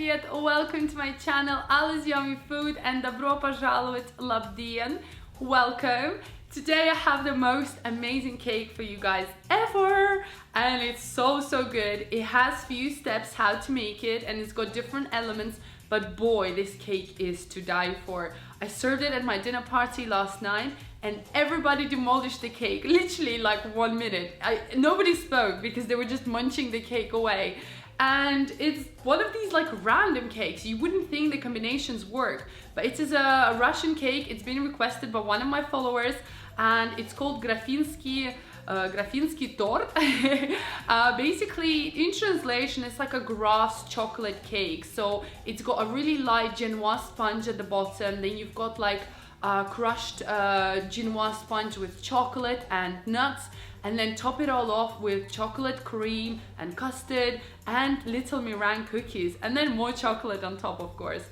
Привет! Welcome to my channel AllasYummyFood and Добро пожаловать, Labdien! Welcome! Today I have the most amazing cake for you guys ever, and it's so good. It has few steps how to make it, and it's got different elements, but boy, this cake is to die for. I served it at my dinner party last night and everybody demolished the cake, literally like 1 minute. Nobody spoke because they were just munching the cake away. And it's one of these like random cakes. You wouldn't think the combinations work, but it is a Russian cake. It's been requested by one of my followers, and it's called Graffsky tort. Basically, in translation, it's like a Graffs chocolate cake. So it's got a really light genoise sponge at the bottom. Then you've got like crushed genoise sponge with chocolate and nuts, and then top it all off with chocolate cream and custard and little meringue cookies, and then more chocolate on top, of course.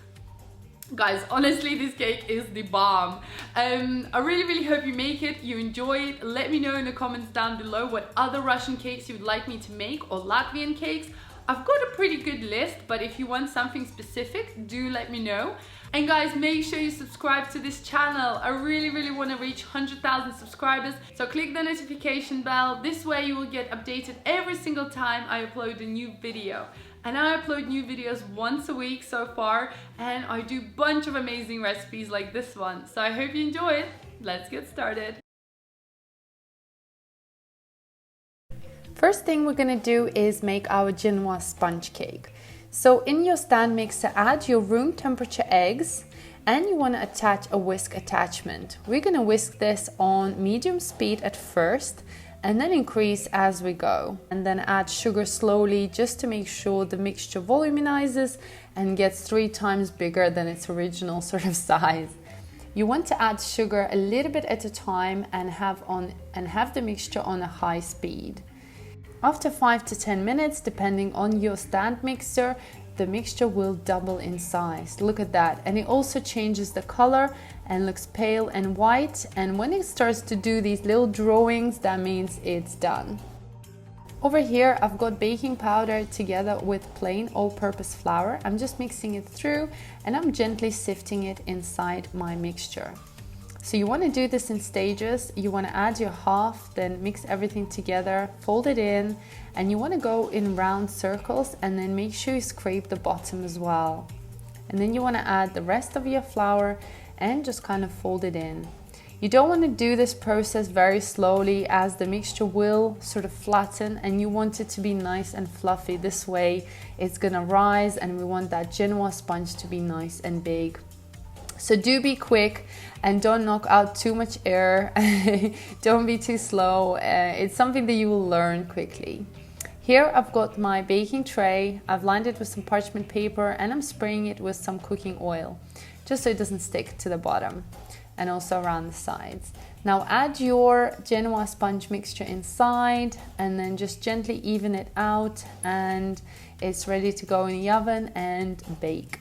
Guys, honestly, this cake is the bomb. I really hope you make it, you enjoy it. Let me know in the comments down below what other Russian cakes you would like me to make, or Latvian cakes. I've got a pretty good list, but if you want something specific, do let me know. And guys, make sure you subscribe to this channel. I really want to reach 100,000 subscribers, so click the notification bell. This way you will get updated every single time I upload a new video. And I upload new videos once a week so far, and I do a bunch of amazing recipes like this one. So I hope you enjoy it. Let's get started. First thing we're gonna do is make our genoise sponge cake. So in your stand mixer, add your room temperature eggs, and you want to attach a whisk attachment. We're gonna whisk this on medium speed at first, and then increase as we go. And then add sugar slowly, just to make sure the mixture volumizes and gets 3 times bigger than its original sort of size. You want to add sugar a little bit at a time and have the mixture on a high speed. After 5 to 10 minutes, depending on your stand mixer, the mixture will double in size. Look at that. And it also changes the color and looks pale and white. And when it starts to do these little drawings, that means it's done. Over here, I've got baking powder together with plain all-purpose flour. I'm just mixing it through, and I'm gently sifting it inside my mixture. So you want to do this in stages. You want to add your half, then mix everything together, fold it in, and you want to go in round circles, and then make sure you scrape the bottom as well. And then you want to add the rest of your flour and just kind of fold it in. You don't want to do this process very slowly, as the mixture will sort of flatten, and you want it to be nice and fluffy. This way it's gonna rise, and we want that genoise sponge to be nice and big. So do be quick and don't knock out too much air. Don't be too slow. It's something that you will learn quickly. Here I've got my baking tray. I've lined it with some parchment paper, and I'm spraying it with some cooking oil, just so it doesn't stick to the bottom, and also around the sides. Now add your genoise sponge mixture inside, and then just gently even it out, and it's ready to go in the oven and bake.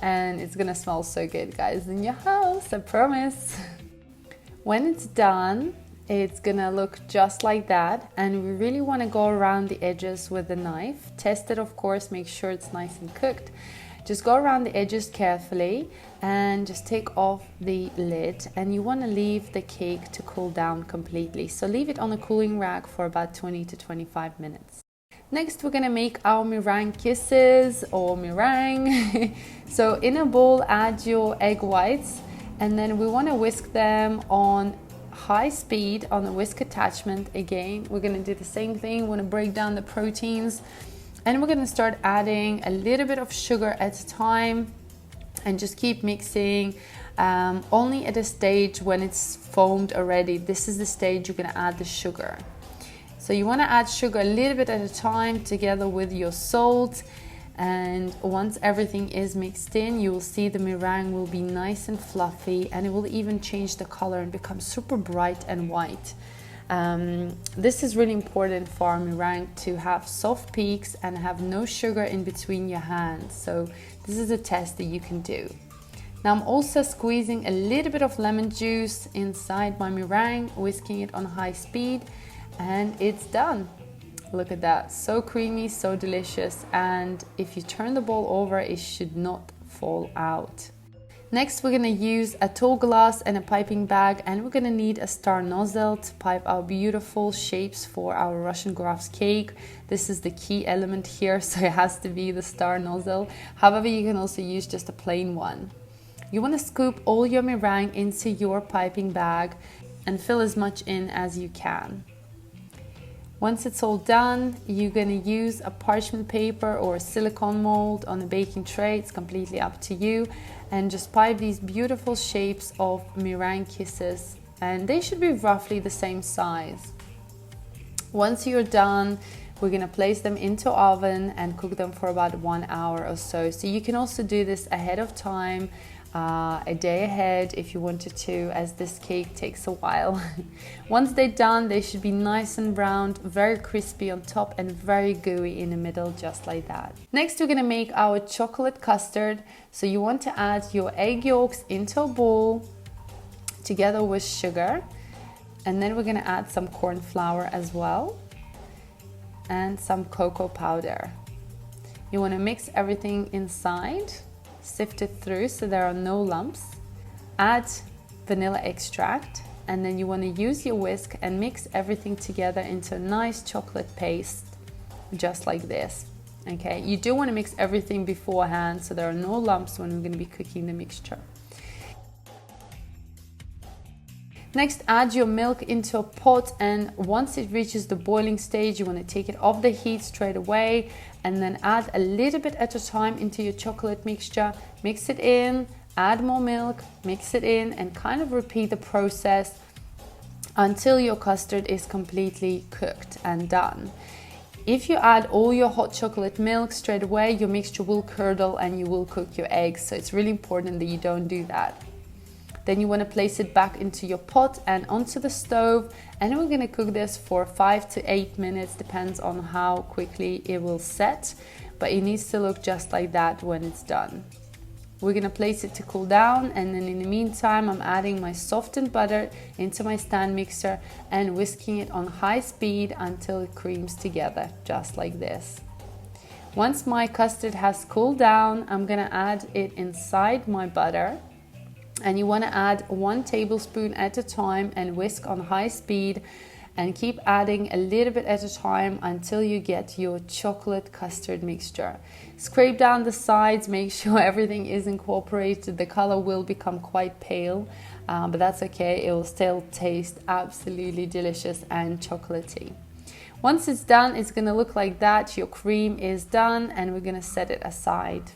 And it's gonna smell so good, guys, in your house, I promise. When it's done, it's gonna look just like that, and we really want to go around the edges with a knife. Test it, of course, make sure it's nice and cooked. Just go around the edges carefully and just take off the lid, and you want to leave the cake to cool down completely. So leave it on a cooling rack for about 20 to 25 minutes. Next, we're gonna make our meringue kisses, or meringue. So in a bowl, add your egg whites, and then we wanna whisk them on high speed on the whisk attachment. Again, we're gonna do the same thing. We wanna break down the proteins, and we're gonna start adding a little bit of sugar at a time, and just keep mixing. Only at a stage when it's foamed already, this is the stage you're gonna add the sugar. So you want to add sugar a little bit at a time together with your salt, and once everything is mixed in, you will see the meringue will be nice and fluffy, and it will even change the color and become super bright and white. This is really important for our meringue to have soft peaks and have no sugar in between your hands. So this is a test that you can do. Now I'm also squeezing a little bit of lemon juice inside my meringue, whisking it on high speed, and it's done. Look at that, so creamy, so delicious, and if you turn the bowl over, it should not fall out. Next, we're gonna use a tall glass and a piping bag, and we're gonna need a star nozzle to pipe our beautiful shapes for our Russian Graffs cake. This is the key element here, so it has to be the star nozzle. However, you can also use just a plain one. You wanna scoop all your meringue into your piping bag and fill as much in as you can. Once it's all done, you're gonna use a parchment paper or a silicone mold on a baking tray, it's completely up to you, and just pipe these beautiful shapes of meringue kisses, and they should be roughly the same size. Once you're done, we're gonna place them into oven and cook them for about 1 hour or so. So you can also do this ahead of time, a day ahead if you wanted to, as this cake takes a while. Once they're done, they should be nice and browned, very crispy on top and very gooey in the middle, just like that. Next, we're gonna make our chocolate custard. So you want to add your egg yolks into a bowl together with sugar, and then we're gonna add some corn flour as well and some cocoa powder. You want to mix everything inside, sift it through so there are no lumps, add vanilla extract, and then you want to use your whisk and mix everything together into a nice chocolate paste, just like this. Okay, you do want to mix everything beforehand so there are no lumps when we're going to be cooking the mixture. Next, add your milk into a pot, and once it reaches the boiling stage, you want to take it off the heat straight away, and then add a little bit at a time into your chocolate mixture. Mix it in, add more milk, mix it in, and kind of repeat the process until your custard is completely cooked and done. If you add all your hot chocolate milk straight away, your mixture will curdle and you will cook your eggs, so it's really important that you don't do that. Then you want to place it back into your pot and onto the stove, and we're going to cook this for 5 to 8 minutes, depends on how quickly it will set, but it needs to look just like that when it's done. We're going to place it to cool down, and then in the meantime I'm adding my softened butter into my stand mixer and whisking it on high speed until it creams together, just like this. Once my custard has cooled down, I'm going to add it inside my butter. And you want to add 1 tablespoon at a time and whisk on high speed, and keep adding a little bit at a time until you get your chocolate custard mixture. Scrape down the sides, make sure everything is incorporated. The color will become quite pale, but that's okay, it will still taste absolutely delicious and chocolatey. Once it's done, it's going to look like that. Your cream is done, and we're going to set it aside.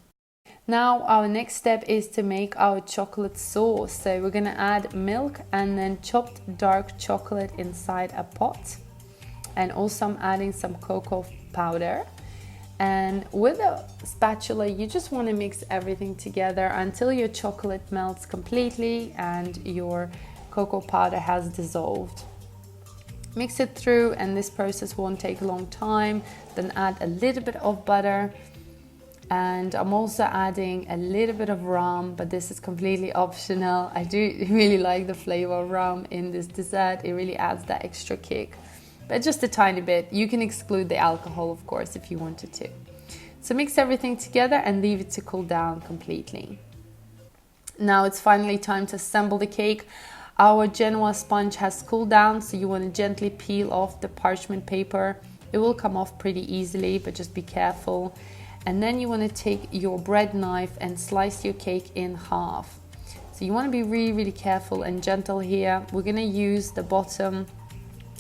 Now our next step is to make our chocolate sauce. So we're gonna add milk and then chopped dark chocolate inside a pot. And also I'm adding some cocoa powder. And with a spatula, you just wanna mix everything together until your chocolate melts completely and your cocoa powder has dissolved. Mix it through, and this process won't take a long time. Then add a little bit of butter. And I'm also adding a little bit of rum, but this is completely optional. I do really like the flavor of rum in this dessert. It really adds that extra kick, but just a tiny bit. You can exclude the alcohol, of course, if you wanted to. So mix everything together and leave it to cool down completely. Now it's finally time to assemble the cake. Our Genoise sponge has cooled down, so you want to gently peel off the parchment paper. It will come off pretty easily, but just be careful. And then you want to take your bread knife and slice your cake in half. So you want to be really, really careful and gentle here. We're going to use the bottom,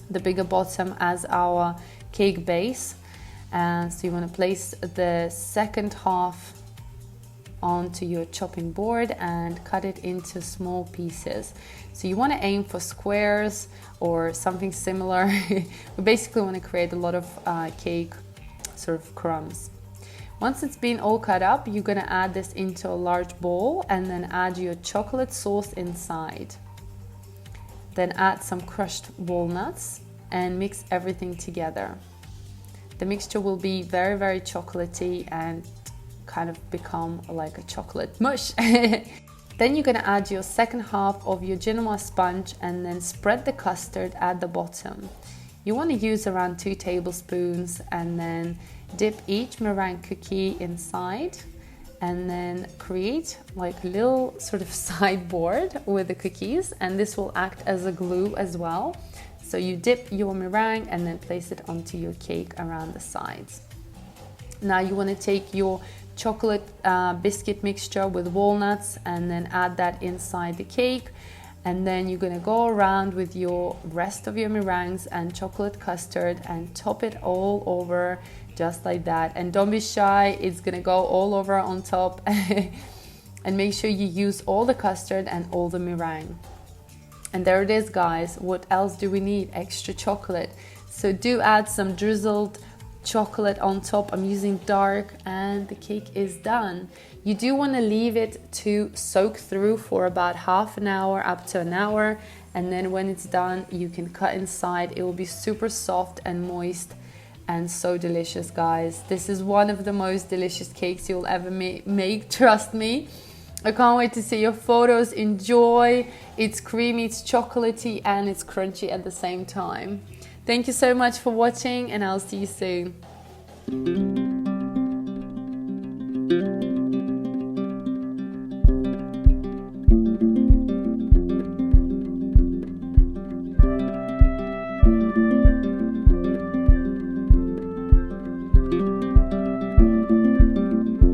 the bigger bottom, as our cake base. And so you want to place the second half onto your chopping board and cut it into small pieces. So you want to aim for squares or something similar. We basically want to create a lot of cake sort of crumbs. Once it's been all cut up, you're going to add this into a large bowl and then add your chocolate sauce inside. Then add some crushed walnuts and mix everything together. The mixture will be very, very chocolatey and kind of become like a chocolate mush. Then you're going to add your second half of your Genoise sponge and then spread the custard at the bottom. You want to use around 2 tablespoons and then dip each meringue cookie inside and then create like a little sort of sideboard with the cookies, and this will act as a glue as well. So you dip your meringue and then place it onto your cake around the sides. Now you want to take your chocolate biscuit mixture with walnuts and then add that inside the cake, and then you're going to go around with your rest of your meringues and chocolate custard and top it all over just like that. And don't be shy, it's going to go all over on top. And make sure you use all the custard and all the meringue. And there it is, guys. What else do we need? Extra chocolate. So do add some drizzled chocolate on top. I'm using dark, and the cake is done. You do want to leave it to soak through for about half an hour up to an hour, and then when it's done you can cut inside. It will be super soft and moist and so delicious, guys. This is one of the most delicious cakes you'll ever make, trust me. I can't wait to see your photos. Enjoy. It's creamy, it's chocolatey, and it's crunchy at the same time. Thank you so much for watching, and I'll see you soon.